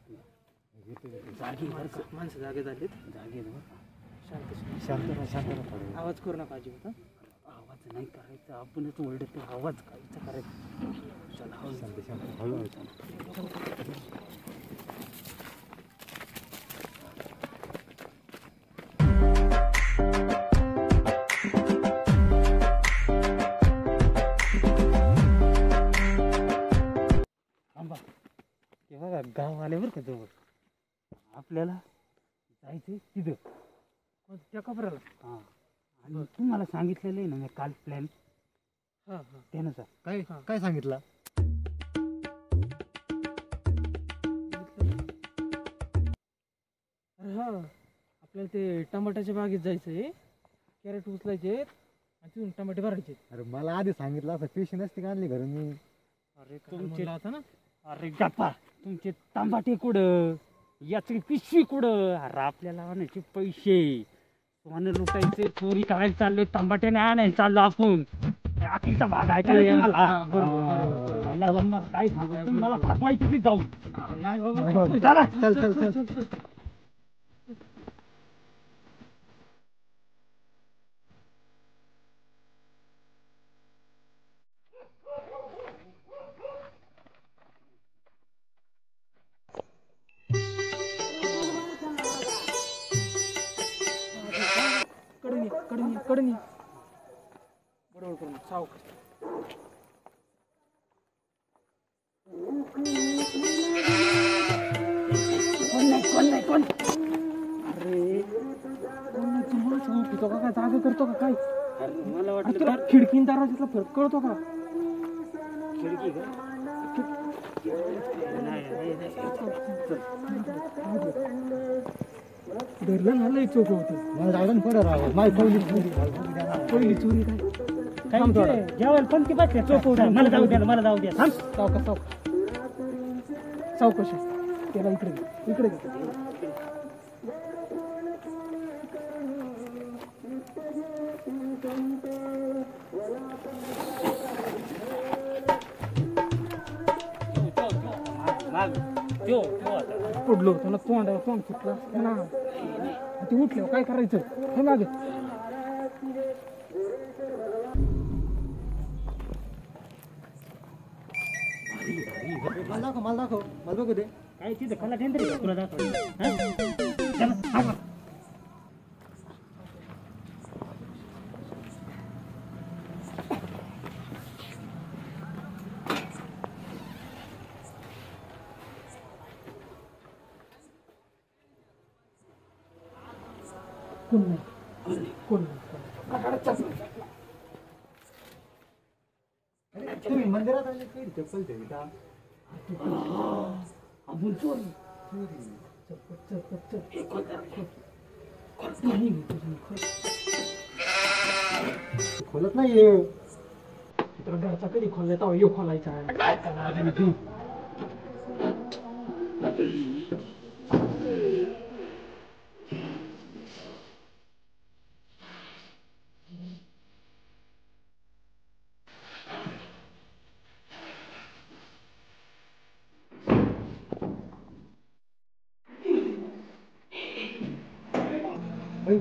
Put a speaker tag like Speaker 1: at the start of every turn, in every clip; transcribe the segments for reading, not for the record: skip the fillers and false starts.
Speaker 1: जागी बरं का, माणसं जागे झालीत. जागे शांत शांत शांत. आवाज करू नका अजिबात. आवाज नाही करायचा, आपणच ओरडतो. आवाज कायचा करायचा. चला हळू शांत शांत हळूहळू बघा. गाव आले बरं का जवळ. आपल्याला जायचं तिथं त्या कपऱ्याला. हां, आणि तुम्हाला सांगितलेलं आहे ना मी काल प्लॅन. हां हां, त्यानुसार
Speaker 2: काय काय सांगितलं?
Speaker 1: अरे हां, आपल्याला ते टमाट्याच्या बागेत जायचं आहे. कॅरेट उचलायचे आणि तिथून टमाटे भरायचे.
Speaker 2: अरे मला आधी सांगितलं असं पिशी नसती का आणली घरून मी.
Speaker 1: अरे तुमचे आता ना, अरे गप्पा, तुमचे टमाटे कुठं, याची पिशवी कुठं. अरे आपल्याला आणायचे पैसे, सोनं लुटायचे, चोरी करायला चाललोय, टमाट्याने आणायला चाललो आपण. आखीचा भाग आहे काय मला काय सांगू, मला फसवायची जाऊ. चला
Speaker 2: चल चल चल.
Speaker 1: कडनी बरोबर करून सावकाश. कोण अरे ओळखतो का काय, जागा करतो का काय? मला वाटतं खिडकी दरवाजातला फरक कळतो का? खिडकी का? धरलं ना लई चोख होतं.
Speaker 2: मला जाऊन पुढे राहावं. माझी पहिली
Speaker 1: चोरी काय जेवायला पण ती बसल्या चोख होतं. मला जाऊ द्या, मला जाऊ द्या. थांब, चौकशी त्याला इकडे पडलो त्याला तोंड फुटला ना. ते उठल्यावर काय करायचं हे मागे.
Speaker 2: मला दाखव मला बघू दे.
Speaker 1: काय तिथं कला केंद्र तुला दाखव. कोण
Speaker 2: तुम्ही मंदिरात आले काही चप्पल ठेवी का?
Speaker 1: आपण चोरी
Speaker 2: खोलत नाहीये.
Speaker 1: तर घरचा कधी खोलला तेव्हा यो खोलायचा आहे.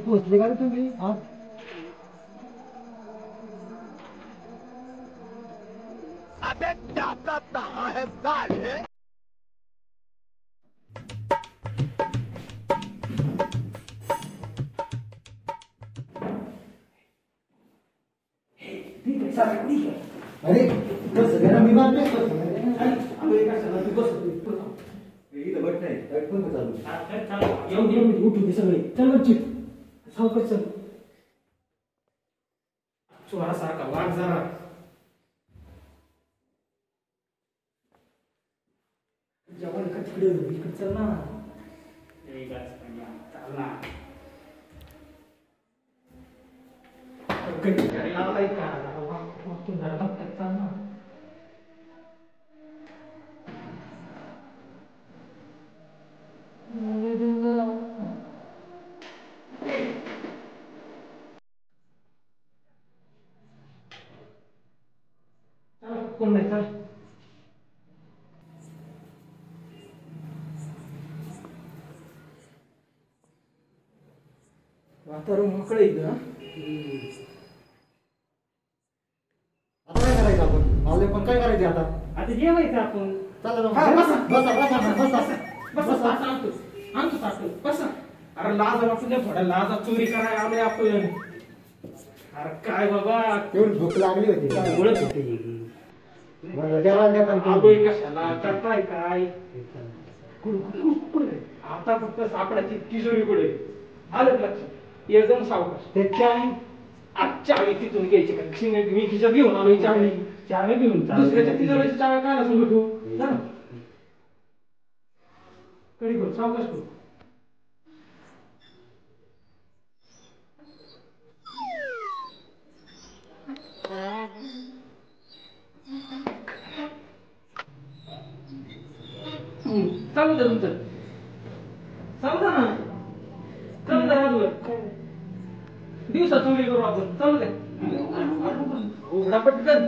Speaker 2: पोचले का तुम्ही? हा अरे बस मी बांधले
Speaker 1: उठू सगळे. चल बच्ची सावकाश चल. चोरासारखा वाट जरा. जेवण का तिकडे इकडे चल ना. चाल ना. लावलाय का चाल ना. कोण नाही. चल
Speaker 3: वातावरण मोकळं आहे इथं,
Speaker 2: आता काय करायचं आपण आले पण काय करायचे आता
Speaker 1: आता जेवायचं आपण.
Speaker 2: चला जाऊ.
Speaker 3: हा, बसा.
Speaker 2: बसा.
Speaker 3: आणतो ताटं. बसा. अरे लाज वाटून द्या थोड्या, लाजा चोरी करायला आलोय आपण. अरे काय बाबा,
Speaker 2: एवढी भूक लागली होती
Speaker 1: काय ओळख होते ही.
Speaker 2: बरं, जेवायला द्या पण तुम्ही.
Speaker 3: आलोय कशाला, करताय काय? कुठे आता फक्त सापडाची तिजोरी कुठे आलं का लक्षात? एकदम सावकाश.
Speaker 2: ते चावी
Speaker 3: आजच्या चावी तिथून घ्यायची का? मी खिशात घेऊन आलोय चावी.
Speaker 1: चावी घेऊन
Speaker 3: दुसऱ्याच्या तिजोरीची चावी काय नसून भेटू ना. कधी करू सावकाश करू. चालू द्या तुमचं, चालू द्या ना, चालू द्या बाजूला. दिवसा चोरी करू आपण, चालू द्या. उघडा पटकन.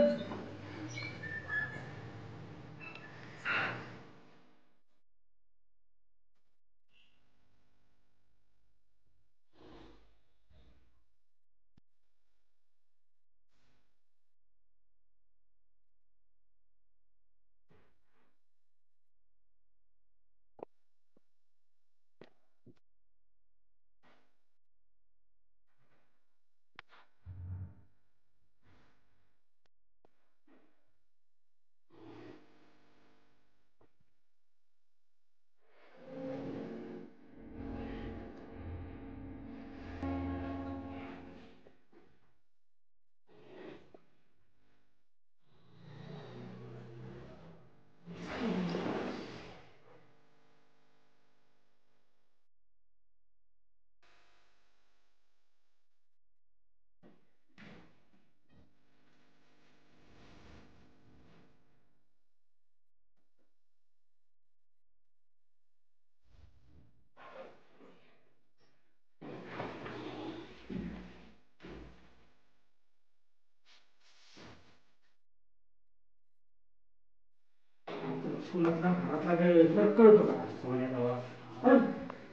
Speaker 3: फुलातला घरातला काय फरक कळतो का? सोन्याचा वा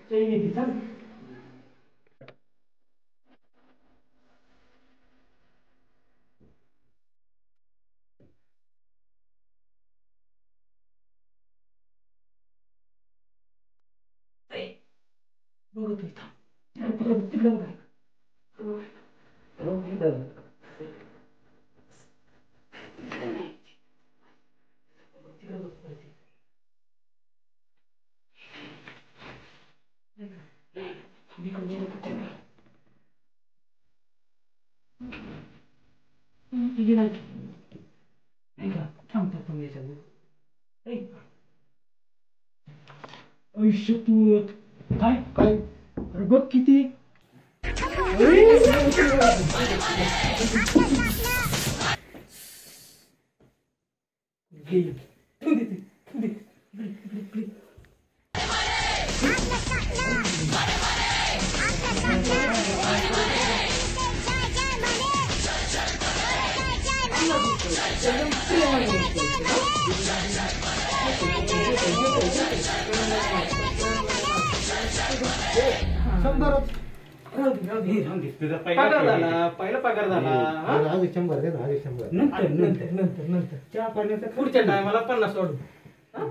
Speaker 3: चैन येते, चल. बघत होता तिकडं बघाय. आयुष्यपूत काय
Speaker 2: काय
Speaker 3: अरे बघ किती.
Speaker 2: शंभरच
Speaker 3: पगार झाला, पहिला पगार झाला. हा?
Speaker 2: अजून 100 दे ना, अजून 100.
Speaker 1: नंतर
Speaker 3: नंतर नंतर नंतर
Speaker 1: चहा पाण्याचा
Speaker 3: पुढच्या टायमाला 50 सोडू. हा?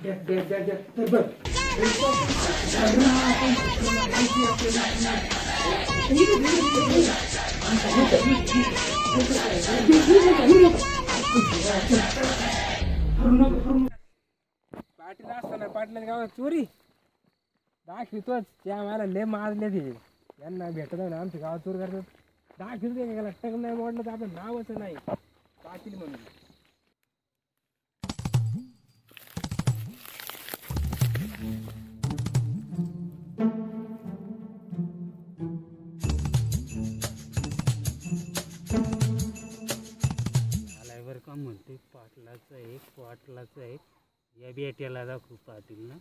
Speaker 3: द्या, द्या, द्या, द्या. तर बघ.
Speaker 4: पाटील असताना पाटलाच्या गावात चोरी दाखवितोच. त्या मला लय मारले ते यांना भेटत नाही ना, आमच्या गावात चोरी करतात. दाखवितो एकाला टक नाही मोडलं तर आपलं नावच नाही पाटील म्हणून.
Speaker 1: आलाय बरं का म्हणते पाटलाचं आहे, पाटलाचं आहे. या बेट्याला दाखवू पाटील ना.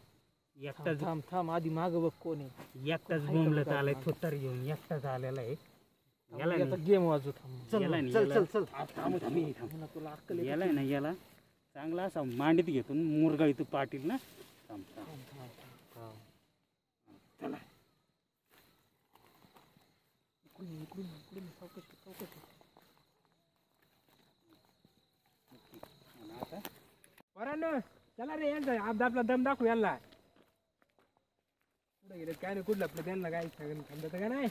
Speaker 1: एकटाच
Speaker 4: थांब थांब आधी माग बघ कोण आहे.
Speaker 1: एकटाच बोंबलत आलाय, थोत्तर घेऊन एकटाच आलेला आहे. याला
Speaker 4: याचा गेम वाजू थांब.
Speaker 1: याला नाही,
Speaker 2: चल
Speaker 1: याला-
Speaker 2: चल चल
Speaker 4: पुन्हा तुला अक्कल येते.
Speaker 1: याला नाही, याला चांगला असा मांडीत घेतो मुरगा इथं पाटील ना. थांब, थांब.
Speaker 4: थांब, थांब, थांब.
Speaker 1: चला
Speaker 4: पोरांनो, चला रे यांचा आपला दम दाखवू यांना कुठे गेले काय नाही कुठलं आपलं त्यांना काय समजत का नाही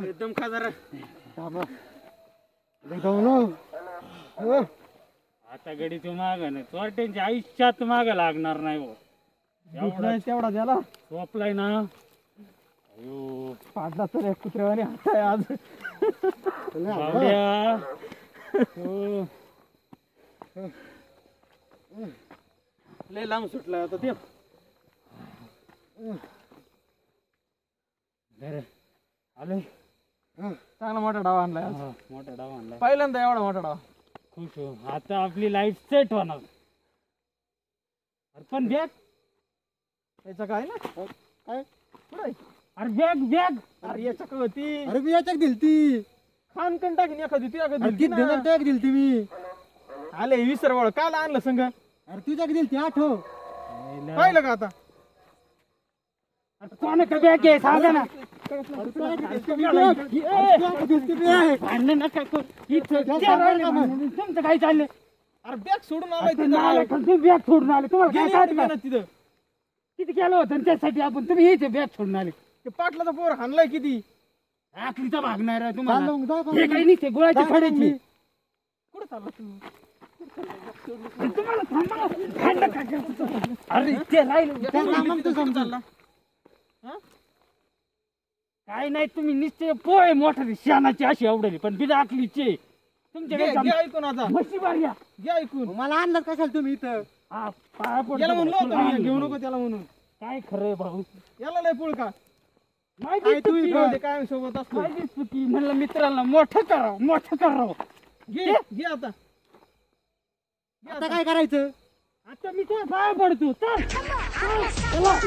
Speaker 3: एकदम खा जरा
Speaker 1: आता गडी तू माग ना चोरट्यांच्या आयुष्यात माग लागणार नाही हो एवढा
Speaker 3: तेवढा द्याला
Speaker 1: झोपलाय ना अयो
Speaker 3: पाडला तर एक कुत्र्यावाने हात आहे आज
Speaker 1: बावड्या. हो.
Speaker 3: लय लांब सुटला आता ते
Speaker 1: बरं. आलोय
Speaker 3: चांगला मोठा डाव आणलाय आज.
Speaker 1: हा, मोठा डाव आणलाय
Speaker 3: पहिल्यांदा एवढा मोठा डाव
Speaker 1: खुश हो आता आपली लाईफ सेट होणार अरे पण बॅग
Speaker 3: याचं काय ना काय कुठं
Speaker 1: अरे बॅग बॅग
Speaker 3: अरे याच्या होती
Speaker 2: अरे मी याच्यात दिलती
Speaker 3: खान कण टाकीन एखादी तू एखादी
Speaker 2: किती देणार दिलती मी
Speaker 3: आले विसरवळ काल आणलं संग
Speaker 2: अरे तुझ्या दिलती आठव
Speaker 3: पाहिलं का आता
Speaker 1: कोण का बॅग आहे सांगा ना भांडण नका करू. इथं त्या राहिल्या भांडण. तुमचं काय चाललंय
Speaker 3: अरे बॅग सोडून आलाय
Speaker 1: तुम्ही बॅग सोडून आले तुम्हाला काय काढलं?
Speaker 3: तिथं
Speaker 1: किती केलं होतं आणि त्यासाठी आपण तुम्ही इथे बॅग सोडून आले
Speaker 3: ते पाटलाचा पोर हाणलाय किती
Speaker 1: आखलीचा भागणार आहे तुम्हाला
Speaker 2: चाललो मग, जा,
Speaker 1: हे काही नाही ते गोळ्याच्या फड्याची
Speaker 3: कुठं चालला तू
Speaker 1: तुम्हाला थांबा. भांडण का करतो? अरे ते राहिलं
Speaker 3: चालला
Speaker 1: काय नाही तुम्ही निश्चय पोय मोठा शानाची अशी आवडली पण बिना आखलीचे तुमच्या
Speaker 3: घे
Speaker 1: काही
Speaker 3: ऐकून आता
Speaker 1: म्हशी मार्या
Speaker 3: घे ऐकून
Speaker 2: मला आणलं कशाला तुम्ही इथं
Speaker 1: हा, पाया पडतो
Speaker 3: याला म्हणलो होतो
Speaker 1: तुला.
Speaker 3: मी, घेऊ नको त्याला म्हणून
Speaker 1: काय खरंय भाऊ
Speaker 3: याला लय पुळ का
Speaker 1: माहिती
Speaker 3: काय तू
Speaker 1: चुकी.
Speaker 3: ते काय सोबत असतो
Speaker 1: माहिती चुकी म्हणलं मित्रांना मोठं करावं
Speaker 3: घे घे आता
Speaker 2: आता काय करायचं
Speaker 1: आता मी त्या पाया पडतो चल. चला.